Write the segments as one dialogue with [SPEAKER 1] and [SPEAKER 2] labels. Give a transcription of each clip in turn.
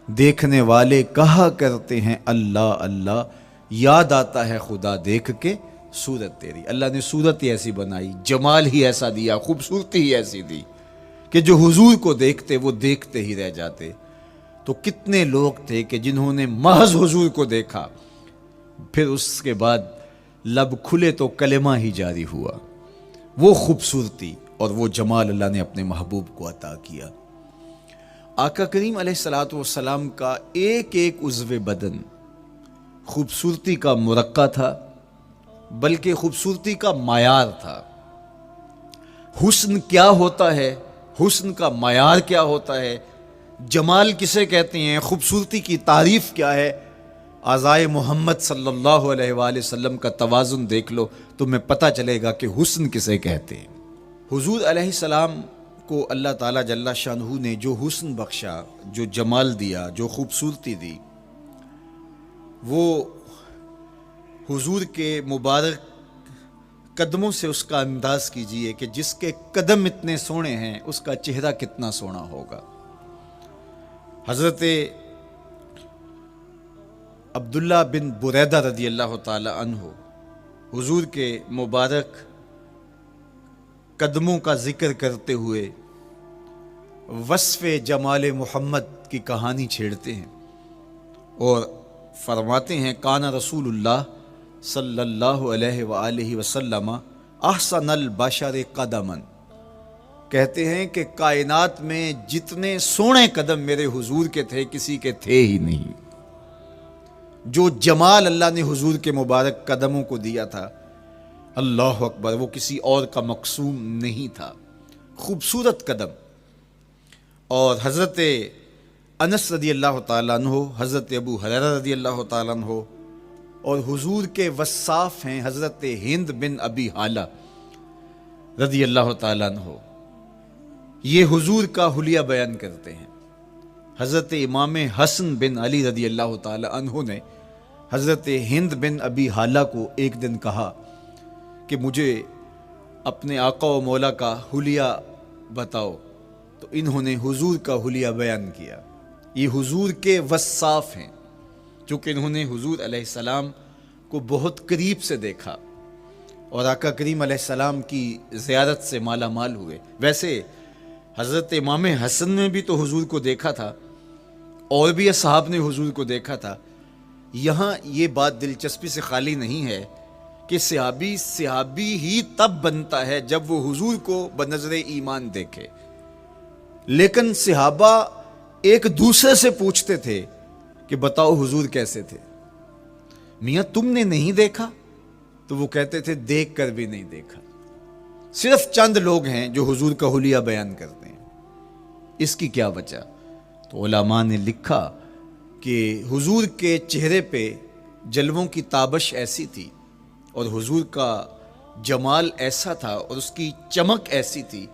[SPEAKER 1] دیکھنے والے کہا کرتے ہیں اللہ اللہ، یاد آتا ہے خدا دیکھ کے صورت تیری۔ اللہ نے صورت ہی ایسی بنائی، جمال ہی ایسا دیا، خوبصورتی ہی ایسی دی کہ جو حضور کو دیکھتے وہ دیکھتے ہی رہ جاتے۔ تو کتنے لوگ تھے کہ جنہوں نے محض حضور کو دیکھا، پھر اس کے بعد لب کھلے تو کلمہ ہی جاری ہوا۔ وہ خوبصورتی اور وہ جمال اللہ نے اپنے محبوب کو عطا کیا۔ آقا کریم علیہ الصلوۃ والسلام کا ایک ایک عضو بدن خوبصورتی کا مرقع تھا، بلکہ خوبصورتی کا معیار تھا۔ حسن کیا ہوتا ہے، حسن کا معیار کیا ہوتا ہے، جمال کسے کہتے ہیں، خوبصورتی کی تعریف کیا ہے، اعضائے محمد صلی اللہ علیہ وآلہ وسلم کا توازن دیکھ لو، تمہیں پتہ چلے گا کہ حسن کسے کہتے ہیں۔ حضور علیہ السلام کو اللہ تعالیٰ جل شانہ نے جو حسن بخشا، جو جمال دیا، جو خوبصورتی دی، وہ حضور کے مبارک قدموں سے اس کا انداز کیجئے کہ جس کے قدم اتنے سونے ہیں اس کا چہرہ کتنا سونا ہوگا۔ حضرت عبداللہ بن بریدہ رضی اللہ تعالی عنہ حضور کے مبارک قدموں کا ذکر کرتے ہوئے وصف جمال محمد کی کہانی چھیڑتے ہیں اور فرماتے ہیں کان رسول اللہ صلی اللہ علیہ وآلہ وسلم احسن البشر قدما، کہتے ہیں کہ کائنات میں جتنے سونے قدم میرے حضور کے تھے کسی کے تھے ہی نہیں۔ جو جمال اللہ نے حضور کے مبارک قدموں کو دیا تھا، اللہ اکبر، وہ کسی اور کا مقسوم نہیں تھا۔ خوبصورت قدم۔ اور حضرت انس رضی اللہ تعالیٰ عنہ، حضرت ابو ہریرہ رضی اللہ تعالیٰ عنہ، اور حضور کے وصاف ہیں حضرت ہند بن ابی حالہ رضی اللہ تعالیٰ عنہ، یہ حضور کا حلیہ بیان کرتے ہیں۔ حضرت امام حسن بن علی رضی اللہ تعالیٰ عنہ نے حضرت ہند بن ابی حالہ کو ایک دن کہا کہ مجھے اپنے آقا و مولا کا حلیہ بتاؤ، تو انہوں نے حضور کا حلیہ بیان کیا۔ یہ حضور کے وصاف ہیں، چونکہ انہوں نے حضور علیہ السلام کو بہت قریب سے دیکھا اور آقا کریم علیہ السلام کی زیارت سے مالا مال ہوئے۔ ویسے حضرت امام حسن نے بھی تو حضور کو دیکھا تھا، اور بھی اصحاب نے حضور کو دیکھا تھا۔ یہاں یہ بات دلچسپی سے خالی نہیں ہے کہ صحابی ہی تب بنتا ہے جب وہ حضور کو بنظر ایمان دیکھے، لیکن صحابہ ایک دوسرے سے پوچھتے تھے کہ بتاؤ حضور کیسے تھے، میاں تم نے نہیں دیکھا؟ تو وہ کہتے تھے دیکھ کر بھی نہیں دیکھا۔ صرف چند لوگ ہیں جو حضور کا حلیہ بیان کرتے ہیں۔ اس کی کیا وجہ؟ تو علماء نے لکھا کہ حضور کے چہرے پہ جلووں کی تابش ایسی تھی اور حضور کا جمال ایسا تھا اور اس کی چمک ایسی تھی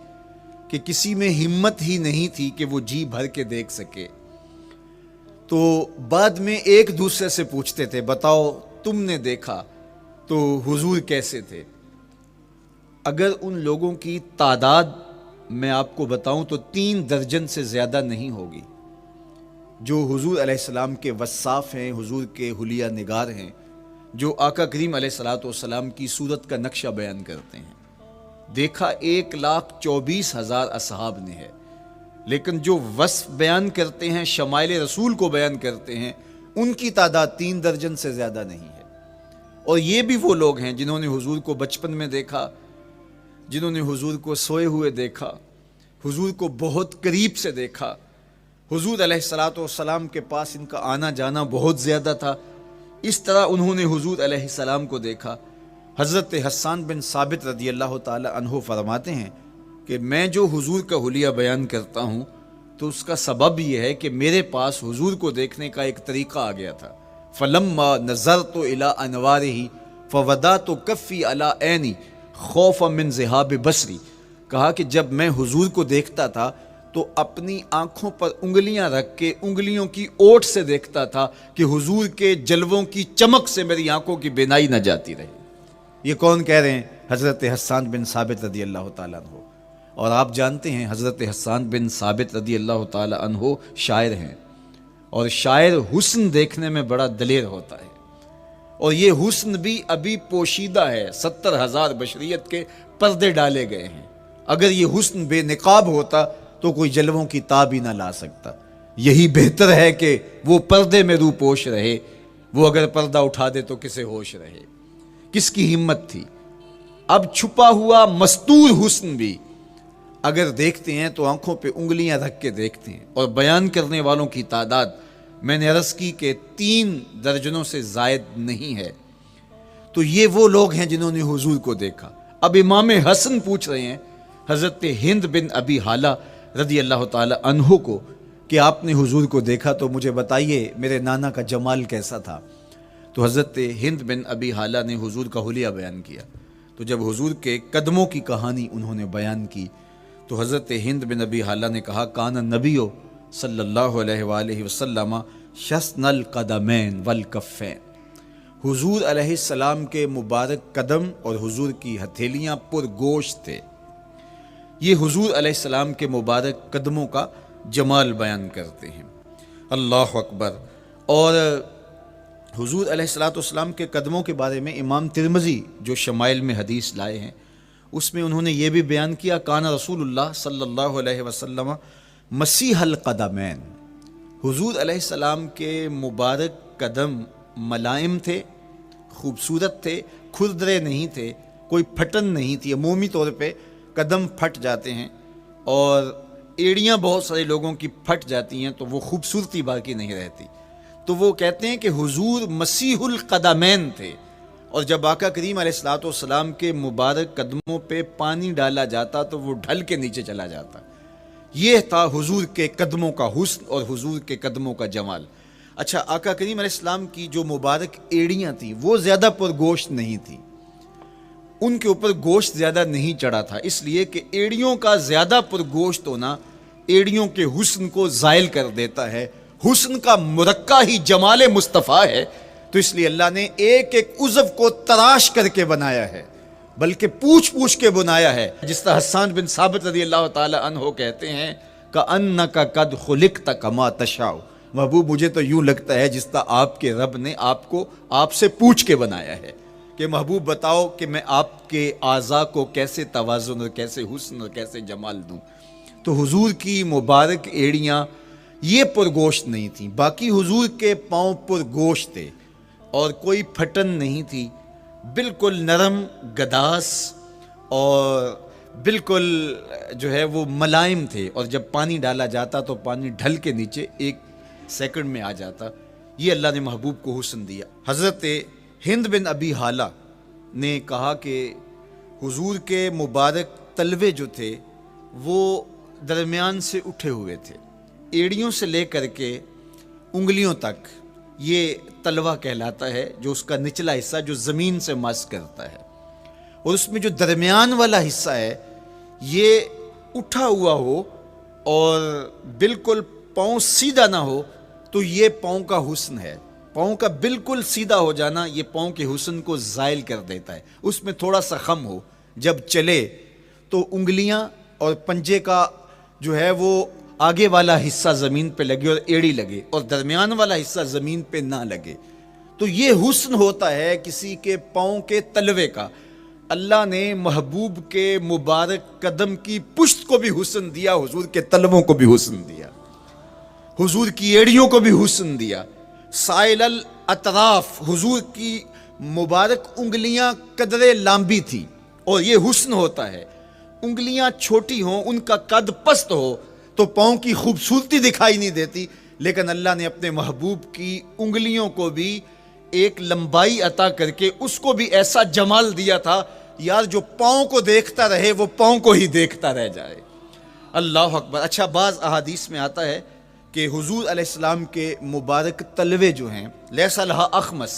[SPEAKER 1] کہ کسی میں ہمت ہی نہیں تھی کہ وہ جی بھر کے دیکھ سکے۔ تو بعد میں ایک دوسرے سے پوچھتے تھے بتاؤ تم نے دیکھا تو حضور کیسے تھے؟ اگر ان لوگوں کی تعداد میں آپ کو بتاؤں تو 3 درجن سے زیادہ نہیں ہوگی جو حضور علیہ السلام کے وصاف ہیں، حضور کے حلیہ نگار ہیں، جو آقا کریم علیہ الصلوۃ والسلام کی صورت کا نقشہ بیان کرتے ہیں۔ دیکھا 1,24,000 اصحاب نے ہے، لیکن جو وصف بیان کرتے ہیں، شمائل رسول کو بیان کرتے ہیں، ان کی تعداد 3 درجن سے زیادہ نہیں ہے۔ اور یہ بھی وہ لوگ ہیں جنہوں نے حضور کو بچپن میں دیکھا، جنہوں نے حضور کو سوئے ہوئے دیکھا، حضور کو بہت قریب سے دیکھا۔ حضور علیہ الصلوۃ والسلام کے پاس ان کا آنا جانا بہت زیادہ تھا، اس طرح انہوں نے حضور علیہ السلام کو دیکھا۔ حضرت حسان بن ثابت رضی اللہ تعالی عنہ فرماتے ہیں کہ میں جو حضور کا حلیہ بیان کرتا ہوں تو اس کا سبب یہ ہے کہ میرے پاس حضور کو دیکھنے کا ایک طریقہ آ گیا تھا۔ فَلَمَّا نَظَرْتُ إِلَىٰ أَنْوَارِهِ فَوَضَعْتُ كَفِّي عَلَىٰ عَيْنِي خَوْفًا مِنْ ذِهَابِ بَصَرِي، کہا کہ جب میں حضور کو دیکھتا تھا تو اپنی آنکھوں پر انگلیاں رکھ کے انگلیوں کی اوٹ سے دیکھتا تھا کہ حضور کے جلووں کی چمک سے میری آنکھوں کی بینائی نہ جاتی رہے۔ یہ کون کہہ رہے ہیں؟ حضرت حسان بن ثابت رضی اللہ تعالیٰ عنہ۔ اور آپ جانتے ہیں حضرت حسان بن ثابت رضی اللہ تعالیٰ عنہ شاعر ہیں، اور شاعر حسن دیکھنے میں بڑا دلیر ہوتا ہے، اور یہ حسن بھی ابھی پوشیدہ ہے، 70,000 بشریت کے پردے ڈالے گئے ہیں۔ اگر یہ حسن بے نقاب ہوتا تو کوئی جلووں کی تاب ہی نہ لا سکتا۔ یہی بہتر ہے کہ وہ پردے میں رو پوش رہے، وہ اگر پردہ اٹھا دے تو کسے ہوش رہے۔ کس کی ہمت تھی؟ اب چھپا ہوا مستور حسن بھی اگر دیکھتے ہیں تو آنکھوں پہ انگلیاں رکھ کے دیکھتے ہیں، اور بیان کرنے والوں کی تعداد میں نے عرض کی کہ 3 درجنوں سے زائد نہیں ہے۔ تو یہ وہ لوگ ہیں جنہوں نے حضور کو دیکھا۔ اب امام حسن پوچھ رہے ہیں حضرت ہند بن ابی حالہ رضی اللہ تعالی عنہ کو کہ آپ نے حضور کو دیکھا تو مجھے بتائیے میرے نانا کا جمال کیسا تھا۔ تو حضرت ہند بن ابی حالہ نے حضور کا حلیہ بیان کیا۔ تو جب حضور کے قدموں کی کہانی انہوں نے بیان کی تو حضرت ہند بن ابی حالہ نے کہا کان نبیو صلی اللہ علیہ وآلہ وسلم شسن القدمین والکفین، حضور علیہ السلام کے مبارک قدم اور حضور کی ہتھیلیاں پر گوشت تھے۔ یہ حضور علیہ السلام کے مبارک قدموں کا جمال بیان کرتے ہیں۔ اللہ اکبر۔ اور حضور علیہ السلام کے قدموں کے بارے میں امام ترمذی جو شمائل میں حدیث لائے ہیں اس میں انہوں نے یہ بھی بیان کیا کان رسول اللہ صلی اللہ علیہ وسلم مسیح القدمین، حضور علیہ السلام کے مبارک قدم ملائم تھے، خوبصورت تھے، کھردرے نہیں تھے، کوئی پھٹن نہیں تھی۔ عمومی طور پہ قدم پھٹ جاتے ہیں اور ایڑیاں بہت سارے لوگوں کی پھٹ جاتی ہیں تو وہ خوبصورتی باقی نہیں رہتی۔ تو وہ کہتے ہیں کہ حضور مسیح القدمین تھے، اور جب آقا کریم علیہ الصلوۃ والسلام کے مبارک قدموں پہ پانی ڈالا جاتا تو وہ ڈھل کے نیچے چلا جاتا۔ یہ تھا حضور کے قدموں کا حسن اور حضور کے قدموں کا جمال۔ اچھا، آقا کریم علیہ السلام کی جو مبارک ایڑیاں تھیں وہ زیادہ پرگوشت نہیں تھیں، ان کے اوپر گوشت زیادہ نہیں چڑھا تھا، اس لیے کہ ایڑیوں کا زیادہ پرگوشت ہونا ایڑیوں کے حسن کو زائل کر دیتا ہے۔ حسن کا مرقع ہی جمال مصطفیٰ ہے، تو اس لیے اللہ نے ایک ایک عضو کو تراش کر کے بنایا ہے، بلکہ پوچھ پوچھ کے بنایا ہے۔ جس طرح حسان بن ثابت رضی اللہ تعالی عنہ کہتے ہیں کأنک قد خلقت کما تشاء، محبوب مجھے تو یوں لگتا ہے جس طرح آپ کے رب نے آپ کو آپ سے پوچھ کے بنایا ہے کہ محبوب بتاؤ کہ میں آپ کے اعضاء کو کیسے توازن اور کیسے حسن اور کیسے جمال دوں۔ تو حضور کی مبارک ایڑیاں یہ پرگوشت نہیں تھیں، باقی حضور کے پاؤں پرگوشت تھے اور کوئی پھٹن نہیں تھی، بالکل نرم گداس اور بالکل جو ہے وہ ملائم تھے، اور جب پانی ڈالا جاتا تو پانی ڈھل کے نیچے 1 سیکنڈ میں آ جاتا۔ یہ اللہ نے محبوب کو حسن دیا۔ حضرت ہند بن ابی حالہ نے کہا کہ حضور کے مبارک تلوے جو تھے وہ درمیان سے اٹھے ہوئے تھے، ایڑیوں سے لے کر کے انگلیوں تک یہ تلوہ کہلاتا ہے، جو اس کا نچلا حصہ جو زمین سے مس کرتا ہے، اور اس میں جو درمیان والا حصہ ہے یہ اٹھا ہوا ہو اور بالکل پاؤں سیدھا نہ ہو تو یہ پاؤں کا حسن ہے۔ پاؤں کا بالکل سیدھا ہو جانا یہ پاؤں کے حسن کو زائل کر دیتا ہے۔ اس میں تھوڑا سا خم ہو، جب چلے تو انگلیاں اور پنجے کا جو ہے وہ آگے والا حصہ زمین پہ لگے اور ایڑی لگے، اور درمیان والا حصہ زمین پہ نہ لگے، تو یہ حسن ہوتا ہے کسی کے پاؤں کے تلوے کا۔ اللہ نے محبوب کے مبارک قدم کی پشت کو بھی حسن دیا، حضور کے تلووں کو بھی حسن دیا، حضور کی ایڑیوں کو بھی حسن دیا۔ سائل الاطراف، حضور کی مبارک انگلیاں قدرے لامبی تھی، اور یہ حسن ہوتا ہے۔ انگلیاں چھوٹی ہوں، ان کا قد پست ہو تو پاؤں کی خوبصورتی دکھائی نہیں دیتی، لیکن اللہ نے اپنے محبوب کی انگلیوں کو بھی ایک لمبائی عطا کر کے اس کو بھی ایسا جمال دیا تھا، یار جو پاؤں کو دیکھتا رہے وہ پاؤں کو ہی دیکھتا رہ جائے۔ اللہ اکبر۔ اچھا، بعض احادیث میں آتا ہے کہ حضور علیہ السلام کے مبارک تلوے جو ہیں لیس لہا اخمس،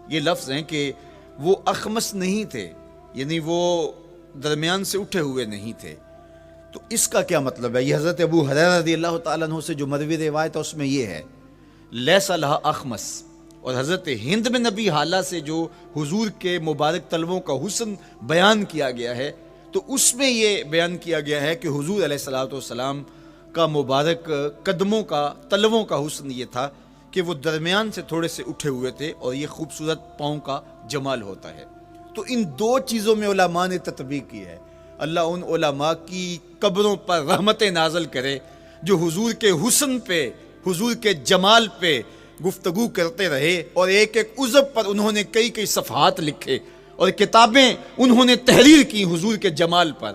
[SPEAKER 1] یہ لفظ ہیں کہ وہ اخمس نہیں تھے، یعنی وہ درمیان سے اٹھے ہوئے نہیں تھے۔ تو اس کا کیا مطلب ہے؟ یہ حضرت ابو ہریرہ رضی اللہ تعالیٰ عنہ سے جو مروی روایت ہے اس میں یہ ہے لیس لہا اخمس، اور حضرت ہند بن ابی حالہ سے جو حضور کے مبارک تلووں کا حسن بیان کیا گیا ہے تو اس میں یہ بیان کیا گیا ہے کہ حضور علیہ الصلوۃ والسلام کا مبارک قدموں کا تلووں کا حسن یہ تھا کہ وہ درمیان سے تھوڑے سے اٹھے ہوئے تھے اور یہ خوبصورت پاؤں کا جمال ہوتا ہے۔ تو ان دو چیزوں میں علماء نے تطبیق کی ہے۔ اللہ ان علماء کی قبروں پر رحمتیں نازل کرے جو حضور کے حسن پہ، حضور کے جمال پہ گفتگو کرتے رہے، اور ایک ایک عضو پر انہوں نے کئی کئی صفحات لکھے اور کتابیں انہوں نے تحریر کی حضور کے جمال پر۔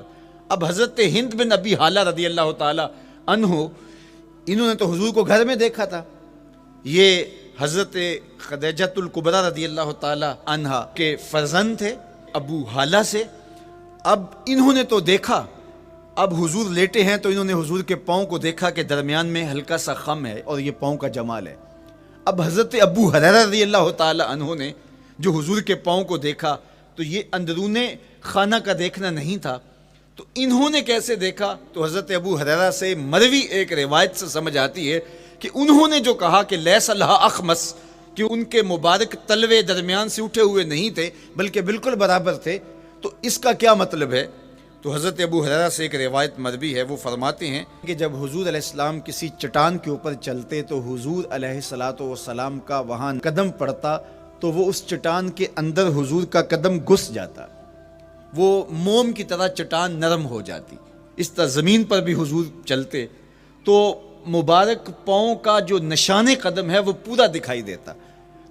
[SPEAKER 1] اب حضرت ہند بن ابی حالہ رضی اللہ تعالی عنہ، انہوں نے تو حضور کو گھر میں دیکھا تھا، یہ حضرت خدیجۃ الکبریٰ رضی اللہ تعالی عنہا کے فرزند تھے ابو حالہ سے۔ اب انہوں نے تو دیکھا، اب حضور لیٹے ہیں تو انہوں نے حضور کے پاؤں کو دیکھا کہ درمیان میں ہلکا سا خم ہے اور یہ پاؤں کا جمال ہے۔ اب حضرت ابو ہریرہ رضی اللہ تعالی عنہ نے جو حضور کے پاؤں کو دیکھا تو یہ اندرون خانہ کا دیکھنا نہیں تھا، تو انہوں نے کیسے دیکھا؟ تو حضرت ابو ہریرہ سے مروی ایک روایت سے سمجھ آتی ہے کہ انہوں نے جو کہا کہ لیس لہا اخمس، کہ ان کے مبارک تلوے درمیان سے اٹھے ہوئے نہیں تھے بلکہ بالکل برابر تھے، تو اس کا کیا مطلب ہے؟ تو حضرت ابو ہریرہ سے ایک روایت مروی ہے، وہ فرماتے ہیں کہ جب حضور علیہ السلام کسی چٹان کے اوپر چلتے تو حضور علیہ السلام کا وہاں قدم پڑتا تو وہ اس چٹان کے اندر حضور کا قدم گھس جاتا، وہ موم کی طرح چٹان نرم ہو جاتی۔ اس طرح زمین پر بھی حضور چلتے تو مبارک پاؤں کا جو نشان قدم ہے وہ پورا دکھائی دیتا۔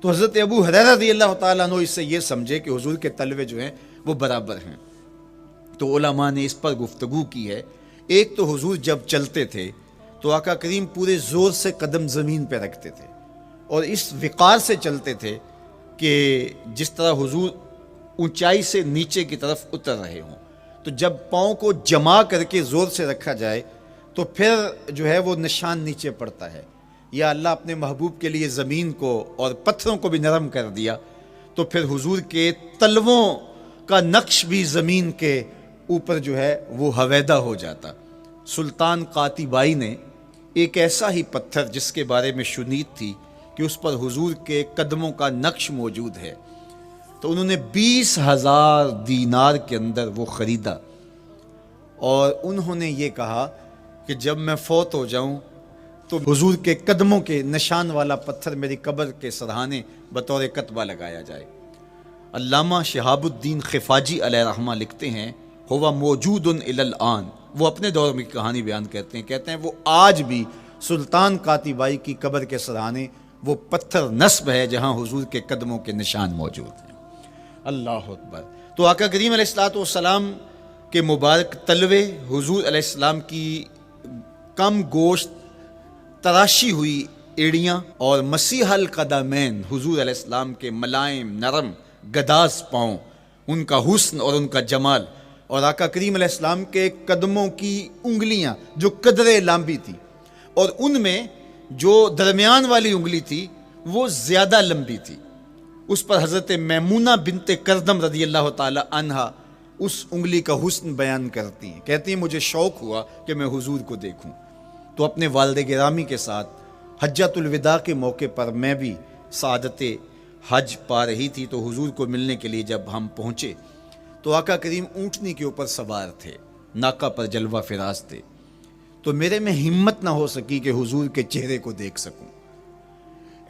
[SPEAKER 1] تو حضرت ابو ہریرہ رضی اللہ تعالیٰ عنہ اس سے یہ سمجھے کہ حضور کے تلوے جو ہیں وہ برابر ہیں۔ تو علماء نے اس پر گفتگو کی ہے۔ ایک تو حضور جب چلتے تھے تو آقا کریم پورے زور سے قدم زمین پہ رکھتے تھے اور اس وقار سے چلتے تھے کہ جس طرح حضور اونچائی سے نیچے کی طرف اتر رہے ہوں، تو جب پاؤں کو جما کر کے زور سے رکھا جائے تو پھر جو ہے وہ نشان نیچے پڑتا ہے۔ یا اللہ اپنے محبوب کے لیے زمین کو اور پتھروں کو بھی نرم کر دیا تو پھر حضور کے تلووں کا نقش بھی زمین کے اوپر جو ہے وہ حویدہ ہو جاتا۔ سلطان قاتبائی نے ایک ایسا ہی پتھر جس کے بارے میں شنید تھی کہ اس پر حضور کے قدموں کا نقش موجود ہے، تو انہوں نے 20,000 دینار کے اندر وہ خریدا اور انہوں نے یہ کہا کہ جب میں فوت ہو جاؤں تو حضور کے قدموں کے نشان والا پتھر میری قبر کے سرہانے بطور کتبہ لگایا جائے۔ علامہ شہاب الدین خفاجی علیہ رحمہ لکھتے ہیں ہوا موجود الی الآن، وہ اپنے دور میں کہانی بیان کرتے ہیں وہ آج بھی سلطان قاتبائی کی قبر کے سرہانے وہ پتھر نصب ہے جہاں حضور کے قدموں کے نشان موجود ہیں۔ اللہ اکبر۔ تو آقا کریم علیہ السلام کے مبارک تلوے، حضور علیہ السلام کی کم گوشت تراشی ہوئی ایڑیاں اور مسیح القدمین، حضور علیہ السلام کے ملائم نرم گداز پاؤں، ان کا حسن اور ان کا جمال، اور آقا کریم علیہ السلام کے قدموں کی انگلیاں جو قدرے لمبی تھی اور ان میں جو درمیان والی انگلی تھی وہ زیادہ لمبی تھی، اس پر حضرت میمونہ بنت کردم رضی اللہ تعالی عنہا اس انگلی کا حسن بیان کرتی ہیں، کہتی ہیں مجھے شوق ہوا کہ میں حضور کو دیکھوں، تو اپنے والد گرامی کے ساتھ حجۃ الوداع کے موقع پر میں بھی سعادت حج پا رہی تھی، تو حضور کو ملنے کے لیے جب ہم پہنچے تو آقا کریم اونٹنی کے اوپر سوار تھے، ناکہ پر جلوہ فراز تھے، تو میرے میں ہمت نہ ہو سکی کہ حضور کے چہرے کو دیکھ سکوں۔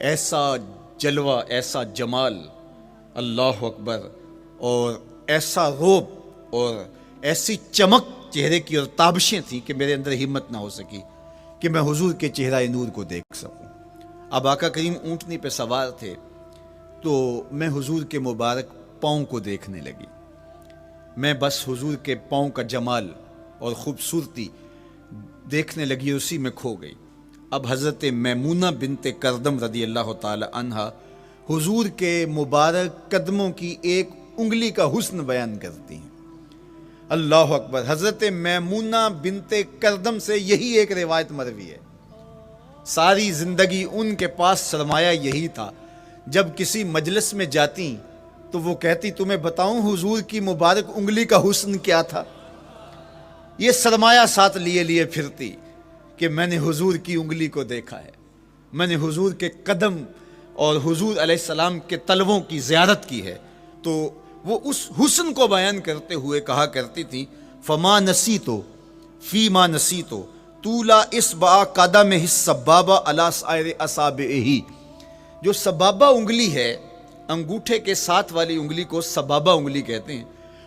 [SPEAKER 1] ایسا جلوہ، ایسا جمال، اللہ اکبر، اور ایسا روب اور ایسی چمک چہرے کی اور تابشیں تھیں کہ میرے اندر ہمت نہ ہو سکی کہ میں حضور کے چہرہ نور کو دیکھ سکوں۔ اب آقا کریم اونٹنی پہ سوار تھے تو میں حضور کے مبارک پاؤں کو دیکھنے لگی، میں بس حضور کے پاؤں کا جمال اور خوبصورتی دیکھنے لگی، اسی میں کھو گئی۔ اب حضرت میمونہ بنت کردم رضی اللہ تعالی عنہا حضور کے مبارک قدموں کی ایک انگلی کا حسن بیان کرتی ہیں۔ اللہ اکبر۔ حضرت میمونہ بنت کردم سے یہی ایک روایت مروی ہے، ساری زندگی ان کے پاس سرمایہ یہی تھا، جب کسی مجلس میں جاتی تو وہ کہتی تمہیں بتاؤں حضور کی مبارک انگلی کا حسن کیا تھا، یہ سرمایہ ساتھ لیے پھرتی کہ میں نے حضور کی انگلی کو دیکھا ہے، میں نے حضور کے قدم اور حضور علیہ السلام کے تلووں کی زیارت کی ہے۔ تو وہ اس حسن کو بیان کرتے ہوئے کہا کرتی تھی فما نسیتو فی ما نسیتو طولا اصبع قدمہ السبابہ علی سائر اصابعہ، جو سبابہ انگلی ہے، انگوٹھے کے ساتھ والی انگلی کو سبابہ انگلی کہتے ہیں،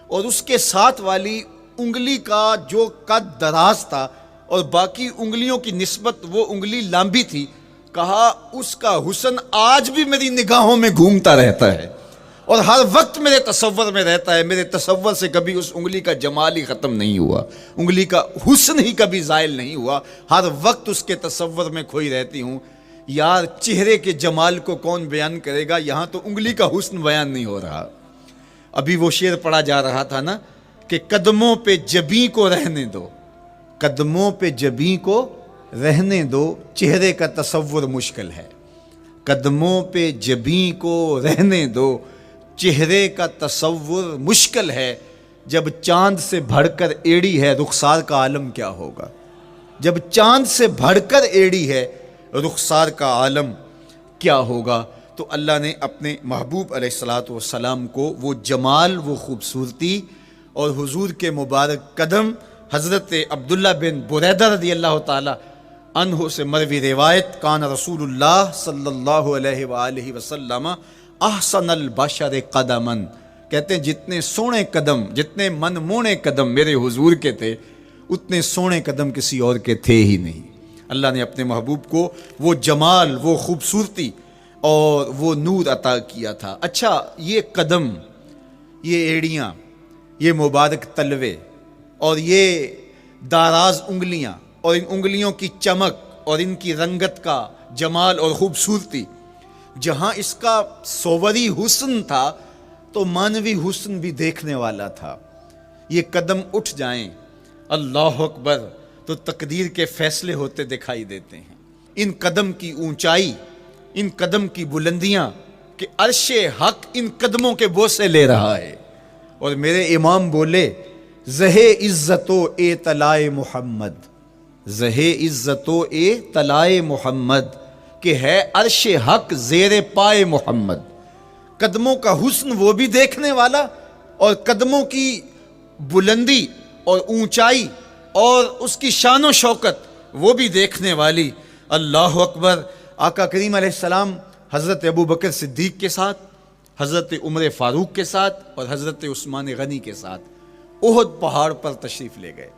[SPEAKER 1] اور اس کے ساتھ والی انگلی کا جو قد دراز تھا اور باقی انگلیوں کی نسبت وہ انگلی لمبی تھی، کہا اس کا حسن آج بھی میری نگاہوں میں گھومتا رہتا ہے اور ہر وقت میرے تصور میں رہتا ہے، میرے تصور سے کبھی اس انگلی کا جمال ہی ختم نہیں ہوا، انگلی کا حسن ہی کبھی زائل نہیں ہوا، ہر وقت اس کے تصور میں کھوئی رہتی ہوں۔ یار چہرے کے جمال کو کون بیان کرے گا، یہاں تو انگلی کا حسن بیان نہیں ہو رہا۔ ابھی وہ شعر پڑھا جا رہا تھا نا کہ قدموں پہ جبیں کو رہنے دو، قدموں پہ جبیں کو رہنے دو، چہرے کا تصور مشکل ہے، قدموں پہ جبیں کو رہنے دو، چہرے کا تصور مشکل ہے، جب چاند سے بڑھ کر ایڑی ہے رخسار کا عالم کیا ہوگا، جب چاند سے بڑھ کر ایڑی ہے رخسار کا عالم کیا ہوگا۔ تو اللہ نے اپنے محبوب علیہ الصلوۃ والسلام کو وہ جمال، وہ خوبصورتی اور حضور کے مبارک قدم، حضرت عبداللہ بن بریدہ رضی اللہ تعالی عنہ سے مروی روایت، کان رسول اللہ صلی اللہ علیہ وآلہ وسلم احسن البشر قدما، کہتے ہیں جتنے سونے قدم، جتنے من مونے قدم میرے حضور کے تھے، اتنے سونے قدم کسی اور کے تھے ہی نہیں۔ اللہ نے اپنے محبوب کو وہ جمال، وہ خوبصورتی اور وہ نور عطا کیا تھا۔ اچھا، یہ قدم، یہ ایڑیاں، یہ مبارک تلوے اور یہ داراز انگلیاں اور ان انگلیوں کی چمک اور ان کی رنگت کا جمال اور خوبصورتی، جہاں اس کا صوری حسن تھا تو مانوی حسن بھی دیکھنے والا تھا۔ یہ قدم اٹھ جائیں اللہ اکبر تو تقدیر کے فیصلے ہوتے دکھائی دیتے ہیں۔ ان قدم کی اونچائی، ان قدم کی بلندیاں کہ عرش حق ان قدموں کے بوسے لے رہا ہے۔ اور میرے امام بولے زہ عزت و اے طلائے محمد، زہ عزت و اے طلائے محمد، کہ ہے عرش حق زیر پائے محمد۔ قدموں کا حسن وہ بھی دیکھنے والا اور قدموں کی بلندی اور اونچائی اور اس کی شان و شوکت وہ بھی دیکھنے والی۔ اللہ اکبر۔ آقا کریم علیہ السلام حضرت ابو بکر صدیق کے ساتھ، حضرت عمر فاروق کے ساتھ اور حضرت عثمان غنی کے ساتھ احد پہاڑ پر تشریف لے گئے۔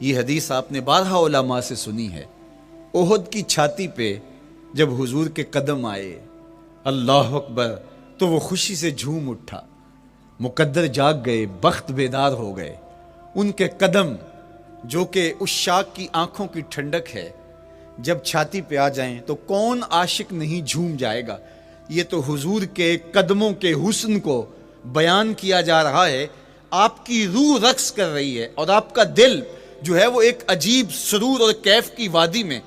[SPEAKER 1] یہ حدیث آپ نے بارہا علماء سے سنی ہے۔ احد کی چھاتی پہ جب حضور کے قدم آئے، اللہ اکبر، تو وہ خوشی سے جھوم اٹھا، مقدر جاگ گئے، بخت بیدار ہو گئے۔ ان کے قدم جو کہ اس شاک کی آنکھوں کی ٹھنڈک ہے، جب چھاتی پہ آ جائیں تو کون عاشق نہیں جھوم جائے گا۔ یہ تو حضور کے قدموں کے حسن کو بیان کیا جا رہا ہے۔ آپ کی روح رقص کر رہی ہے اور آپ کا دل جو ہے وہ ایک عجیب سرور اور کیف کی وادی میں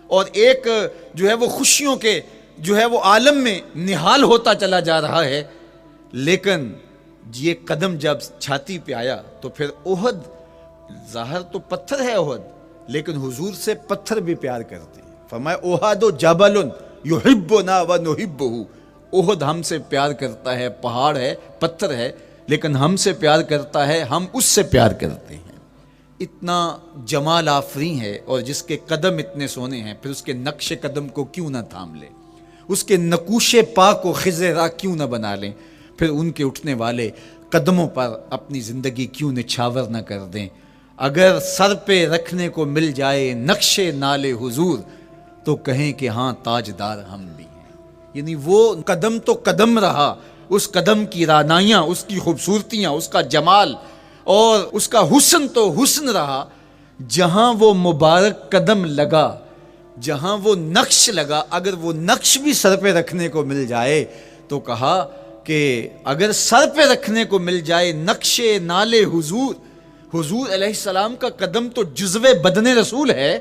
[SPEAKER 1] اور ایک جو ہے وہ خوشیوں کے جو ہے وہ عالم میں نہال ہوتا چلا جا رہا ہے۔ لیکن یہ قدم جب چھاتی پہ آیا تو پھر احد، ظاہر تو پتھر ہے احد، لیکن حضور سے پتھر بھی پیار کرتے ہیں۔ فرمایا احد جبل یحبنا ونحبہ، احد ہم سے پیار کرتا ہے، پہاڑ ہے، پتھر ہے، لیکن ہم سے پیار کرتا ہے، ہم اس سے پیار کرتے ہیں۔ اتنا جمال آفریں ہے اور جس کے قدم اتنے سونے ہیں، پھر اس کے نقش قدم کو کیوں نہ تھام لیں، اس کے نقوش پا کو خضر راہ کیوں نہ بنا لیں، پھر ان کے اٹھنے والے قدموں پر اپنی زندگی کیوں نچھاور نہ کر دیں۔ اگر سر پہ رکھنے کو مل جائے نقش نال حضور تو کہیں کہ ہاں تاجدار ہم بھی ہیں۔ یعنی وہ قدم تو قدم رہا، اس قدم کی رعنائیاں، اس کی خوبصورتیاں، اس کا جمال اور اس کا حسن تو حسن رہا۔ جہاں وہ مبارک قدم لگا، جہاں وہ نقش لگا، اگر وہ نقش بھی سر پہ رکھنے کو مل جائے تو کہا کہ اگر سر پہ رکھنے کو مل جائے نقش نال حضور، حضور علیہ السلام کا قدم تو جزو بدن رسول ہے۔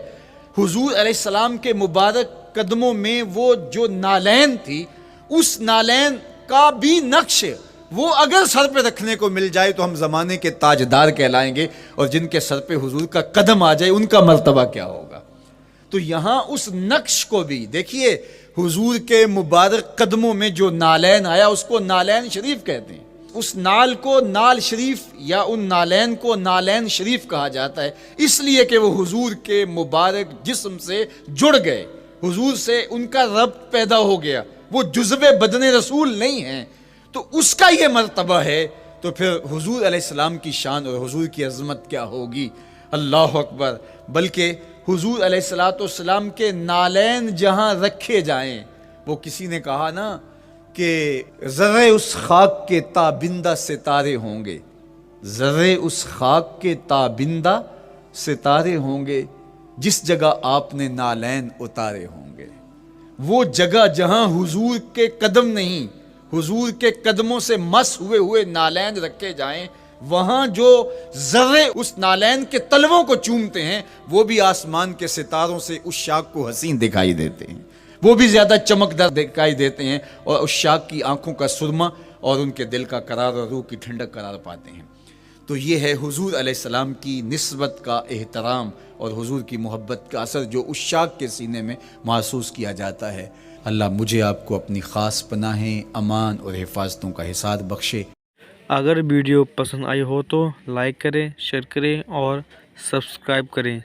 [SPEAKER 1] حضور علیہ السلام کے مبارک قدموں میں وہ جو نالین تھی، اس نالین کا بھی نقش وہ اگر سر پہ رکھنے کو مل جائے تو ہم زمانے کے تاجدار کہلائیں گے، اور جن کے سر پہ حضور کا قدم آ جائے ان کا مرتبہ کیا ہوگا۔ تو یہاں اس نقش کو بھی دیکھیے، حضور کے مبارک قدموں میں جو نالین آیا اس کو نالین شریف کہتے ہیں۔ اس نال کو نال شریف یا ان نالین کو نالین شریف کہا جاتا ہے، اس لیے کہ وہ حضور کے مبارک جسم سے جڑ گئے، حضور سے ان کا ربط پیدا ہو گیا، وہ جزو بدن رسول نہیں ہیں، تو اس کا یہ مرتبہ ہے، تو پھر حضور علیہ السلام کی شان اور حضور کی عظمت کیا ہوگی، اللہ اکبر۔ بلکہ حضور علیہ السلام کے نالین جہاں رکھے جائیں، وہ کسی نے کہا نا کہ ذرے اس خاک کے تابندہ ستارے ہوں گے، ذرے اس خاک کے تابندہ ستارے ہوں گے، جس جگہ آپ نے نالین اتارے ہوں گے۔ وہ جگہ جہاں حضور کے قدم نہیں، حضور کے قدموں سے مس ہوئے ہوئے نالین رکھے جائیں، وہاں جو ذرے اس نالین کے تلووں کو چومتے ہیں، وہ بھی آسمان کے ستاروں سے اس شاخ کو حسین دکھائی دیتے ہیں، وہ بھی زیادہ چمکدار دکھائی دیتے ہیں، اور اس شاخ کی آنکھوں کا سرما اور ان کے دل کا قرار اور روح کی ٹھنڈک قرار پاتے ہیں۔ تو یہ ہے حضور علیہ السلام کی نسبت کا احترام اور حضور کی محبت کا اثر جو اس شاخ کے سینے میں محسوس کیا جاتا ہے۔ اللہ مجھے آپ کو اپنی خاص پناہیں، امان اور حفاظتوں کا حصاد بخشے۔
[SPEAKER 2] اگر ویڈیو پسند آئی ہو تو لائک کریں، شیئر کریں اور سبسکرائب کریں۔